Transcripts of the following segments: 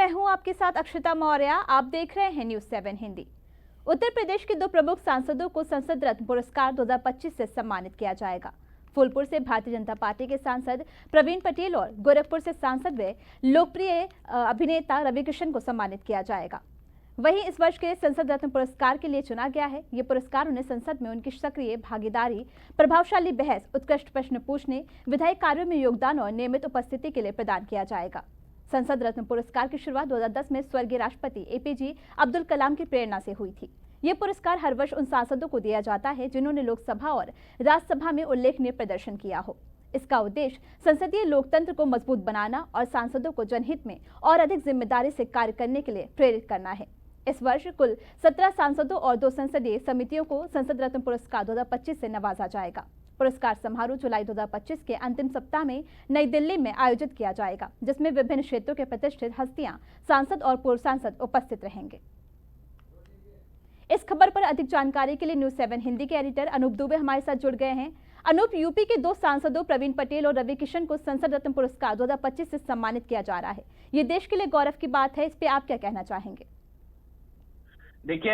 मैं हूं आपके साथ अक्षता मौर्य। आप देख रहे हैं न्यूज़ 7 हिंदी। उत्तर प्रदेश के दो प्रमुख सांसदों को संसद रत्न पुरस्कार 2025 से सम्मानित किया जाएगा। फूलपुर से भारतीय जनता पार्टी के सांसद प्रवीण पटेल और गोरखपुर से सांसद व लोकप्रिय अभिनेता रवि किशन को सम्मानित किया जाएगा। वहीं इस वर्ष के संसद रत्न पुरस्कार के लिए चुना गया है। ये पुरस्कार उन्हें संसद में उनकी सक्रिय भागीदारी, प्रभावशाली बहस, उत्कृष्ट प्रश्न पूछने, विधायी कार्यों में योगदान और नियमित उपस्थिति के लिए प्रदान किया जाएगा। संसद रत्न पुरस्कार की शुरुआत 2010 में स्वर्गीय राष्ट्रपति एपीजे अब्दुल कलाम की प्रेरणा से हुई थी। ये पुरस्कार हर वर्ष उन सांसदों को दिया जाता है जिन्होंने लोकसभा और राज्यसभा में उल्लेखनीय प्रदर्शन किया हो। इसका उद्देश्य संसदीय लोकतंत्र को मजबूत बनाना और सांसदों को जनहित में और अधिक जिम्मेदारी से कार्य करने के लिए प्रेरित करना है। इस वर्ष कुल 17 सांसदों और 2 संसदीय समितियों को संसद रत्न पुरस्कार 2025 से नवाजा जाएगा। पुरस्कार समारोह जुलाई 2025 के अंतिम सप्ताह में नई दिल्ली में आयोजित किया जाएगा, जिसमें विभिन्न क्षेत्रों के प्रतिष्ठित हस्तियां, सांसद और पूर्व सांसद उपस्थित रहेंगे। इस खबर पर अधिक जानकारी के लिए न्यूज़ 7 हिंदी के एडिटर अनूप दुबे हमारे साथ जुड़ गए हैं। अनूप, यूपी के 2 सांसदों प्रवीण पटेल और रवि किशन को संसद रत्न पुरस्कार 2025 से सम्मानित किया जा रहा है। ये देश के लिए गौरव की बात है, इस पे आप क्या कहना चाहेंगे? देखिए,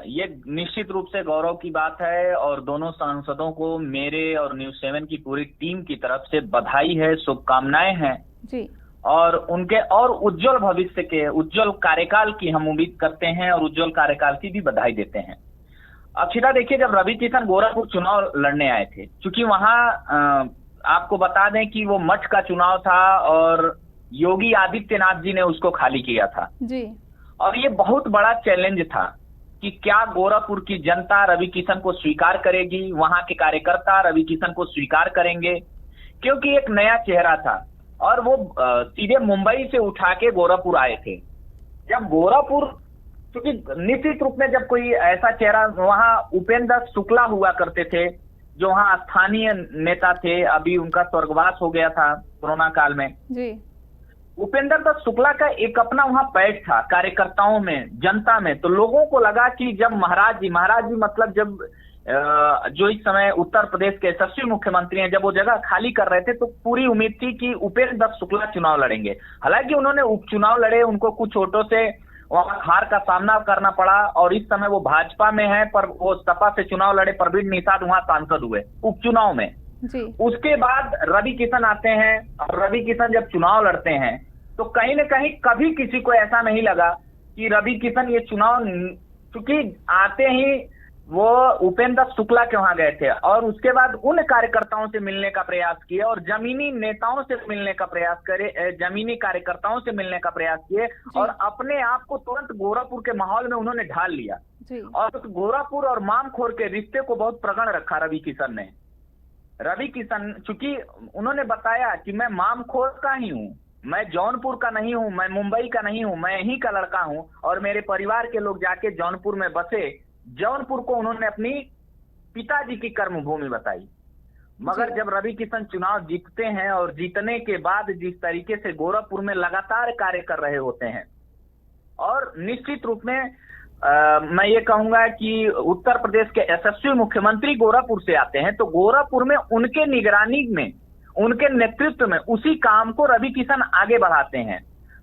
ये निश्चित रूप से गौरव की बात है और दोनों सांसदों को मेरे और न्यूज़ 7 की पूरी टीम की तरफ से बधाई है, शुभकामनाएं हैं जी। और उनके और उज्जवल भविष्य के, उज्जवल कार्यकाल की हम उम्मीद करते हैं और उज्जवल कार्यकाल की भी बधाई देते हैं। अक्षिता, देखिए, जब रवि किशन गोरखपुर चुनाव लड़ने आए थे, क्योंकि वहां आपको बता दें कि वो मठ का चुनाव था और योगी आदित्यनाथ जी ने उसको खाली किया था जी। और ये बहुत बड़ा चैलेंज था कि क्या गोरखपुर की जनता रवि किशन को स्वीकार करेगी, वहां के कार्यकर्ता रवि किशन को स्वीकार करेंगे, क्योंकि एक नया चेहरा था और वो सीधे मुंबई से उठा के गोरखपुर आए थे। जब गोरखपुर, क्योंकि निश्चित रूप में जब कोई ऐसा चेहरा, वहां उपेंद्र शुक्ला हुआ करते थे जो वहां स्थानीय नेता थे, अभी उनका स्वर्गवास हो गया था कोरोना काल में जी। उपेंद्र दत्त शुक्ला का एक अपना वहां पैठ था कार्यकर्ताओं में, जनता में। तो लोगों को लगा कि जब महाराज जी मतलब जब जो इस समय उत्तर प्रदेश के यशस्वी मुख्यमंत्री हैं, जब वो जगह खाली कर रहे थे तो पूरी उम्मीद थी कि उपेंद्र दत्त शुक्ला चुनाव लड़ेंगे। हालांकि उन्होंने उपचुनाव लड़े, उनको कुछ वोटों से वहां हार का सामना करना पड़ा और इस समय वो भाजपा में है, पर वो सपा से चुनाव लड़े। परवीन निषाद वहां सांसद हुए उपचुनाव में जी। उसके बाद रवि किशन आते हैं और रवि किशन जब चुनाव लड़ते हैं तो कहीं न कहीं कभी किसी को ऐसा नहीं लगा कि रवि किशन ये चुनाव, क्योंकि आते ही वो उपेंद्र शुक्ला के वहां गए थे और उसके बाद उन कार्यकर्ताओं से मिलने का प्रयास किए और जमीनी नेताओं से मिलने का प्रयास करे, जमीनी कार्यकर्ताओं से मिलने का प्रयास किए और अपने आप को तुरंत गोरखपुर के माहौल में उन्होंने ढाल लिया और उस गोरखपुर और मामखोर के रिश्ते को बहुत प्रगढ़ रखा रवि किशन ने। रवि किशन, चूंकि उन्होंने बताया कि मैं मामखोर का ही हूँ, मैं जौनपुर का नहीं हूँ, मैं मुंबई का नहीं हूँ, मैं यहीं का लड़का हूँ और मेरे परिवार के लोग जाके जौनपुर में बसे। जौनपुर को उन्होंने अपनी पिताजी की कर्मभूमि बताई। मगर जब रवि किशन चुनाव जीतते हैं और जीतने के बाद जिस तरीके से गोरखपुर में लगातार कार्य कर रहे होते हैं और निश्चित रूप में मैं ये कहूंगा कि उत्तर प्रदेश के यशस्वी मुख्यमंत्री गोरखपुर से आते हैं, तो गोरखपुर में उनके निगरानी में, उनके नेतृत्व में उसी काम को रवि किशन आगे बढ़ाते हैं।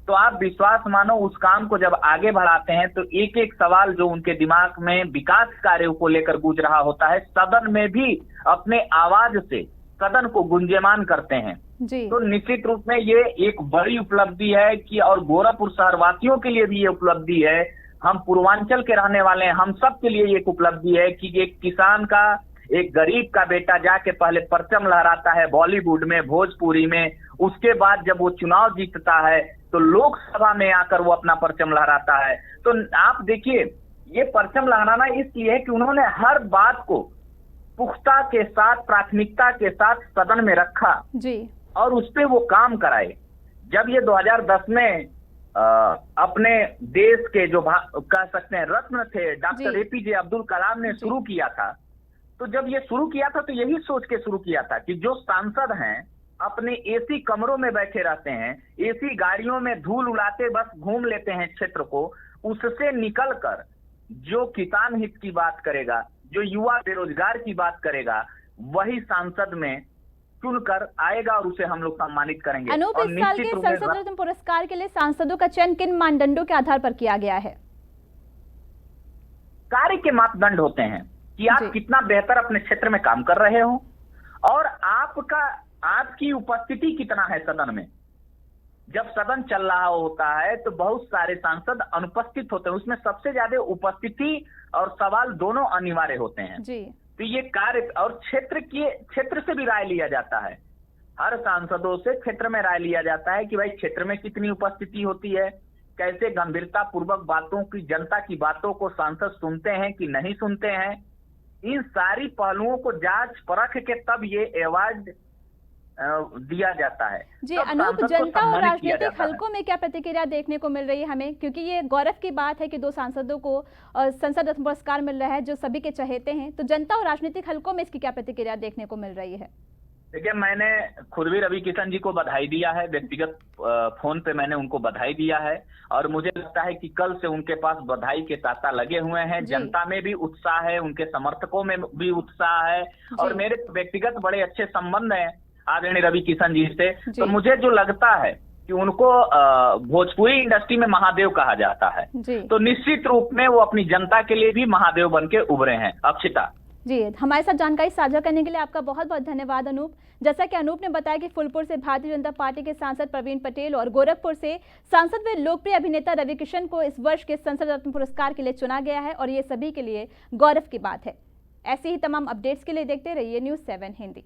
तो आप विश्वास मानो, उस काम को जब आगे बढ़ाते हैं तो एक एक सवाल जो उनके दिमाग में विकास कार्यों को लेकर गूंज रहा होता है, सदन में भी अपने आवाज से सदन को गुंजयमान करते हैं जी। तो निश्चित रूप में ये एक बड़ी उपलब्धि है कि, और गोरखपुर शहरवासियों के लिए भी ये उपलब्धि है, हम पूर्वांचल के रहने वाले हैं, हम सब के लिए एक उपलब्धि है कि एक किसान का, एक गरीब का बेटा जाके पहले परचम लहराता है बॉलीवुड में, भोजपुरी में, उसके बाद जब वो चुनाव जीतता है तो लोकसभा में आकर वो अपना परचम लहराता है। तो आप देखिए, ये परचम लहराना इसलिए है कि उन्होंने हर बात को पुख्ता के साथ, प्राथमिकता के साथ सदन में रखा जी और उस पे वो काम कराए। जब ये 2010 में अपने देश के जो कह सकते हैं रत्न थे, डॉक्टर एपीजे अब्दुल कलाम ने शुरू किया था, तो जब ये शुरू किया था तो यही सोच के शुरू किया था कि जो सांसद हैं अपने एसी कमरों में बैठे रहते हैं, एसी गाड़ियों में धूल उड़ाते बस घूम लेते हैं क्षेत्र को, उससे निकलकर जो किसान हित की बात करेगा, जो युवा बेरोजगार की बात करेगा, वही सांसद में चुनकर आएगा और उसे हम लोग सम्मानित करेंगे। अनूप, और इस साल के निश्चित रूप में संसद रत्न पुरस्कार के लिए सांसदों का चयन किन मानदंडों के आधार पर किया गया है? कार्य के मापदंड होते हैं कि आप जी। कितना बेहतर अपने क्षेत्र में काम कर रहे हो और आपकी उपस्थिति कितना है सदन में। जब सदन चल रहा होता है तो बहुत सारे सांसद अनुपस्थित होते हैं, उसमें सबसे ज्यादा उपस्थिति और सवाल दोनों अनिवार्य होते हैं जी। तो ये कार्य और क्षेत्र से भी राय लिया जाता है। हर सांसदों से क्षेत्र में राय लिया जाता है कि भाई क्षेत्र में कितनी उपस्थिति होती है, कैसे गंभीरता पूर्वक बातों की, जनता की बातों को सांसद सुनते हैं कि नहीं सुनते हैं। इन सारी पहलुओं को जांच परख के तब ये अवार्ड दिया जाता है। जी तब अनूप, सांसद को जनता और सम्मानित किया राजनीतिक जाता है। हलकों में क्या प्रतिक्रिया देखने को मिल रही है हमें, क्योंकि ये गौरव की बात है कि 2 सांसदों को संसद रत्न पुरस्कार मिल रहा है जो सभी के चहेते हैं, तो जनता और राजनीतिक हलकों में इसकी क्या प्रतिक्रिया देखने को मिल रही है? देखिए, मैंने खुद भी रवि किशन जी को बधाई दिया है, व्यक्तिगत फोन पे मैंने उनको बधाई दिया है और मुझे लगता है कि कल से उनके पास बधाई के तांता लगे हुए हैं। जनता में भी उत्साह है, उनके समर्थकों में भी उत्साह है और मेरे व्यक्तिगत बड़े अच्छे संबंध हैं आदरणीय रवि किशन जी से। तो मुझे जो लगता है कि उनको भोजपुरी इंडस्ट्री में महादेव कहा जाता है, तो निश्चित रूप में वो अपनी जनता के लिए भी महादेव बन के उभरे हैं। अक्षिता जी, हमारे साथ जानकारी साझा करने के लिए आपका बहुत बहुत धन्यवाद अनूप। जैसा कि अनूप ने बताया कि फूलपुर से भारतीय जनता पार्टी के सांसद प्रवीण पटेल और गोरखपुर से सांसद व लोकप्रिय अभिनेता रवि किशन को इस वर्ष के संसद रत्न पुरस्कार के लिए चुना गया है और ये सभी के लिए गौरव की बात है। ऐसी ही तमाम अपडेट्स के लिए देखते रहिए न्यूज़ 7 हिंदी।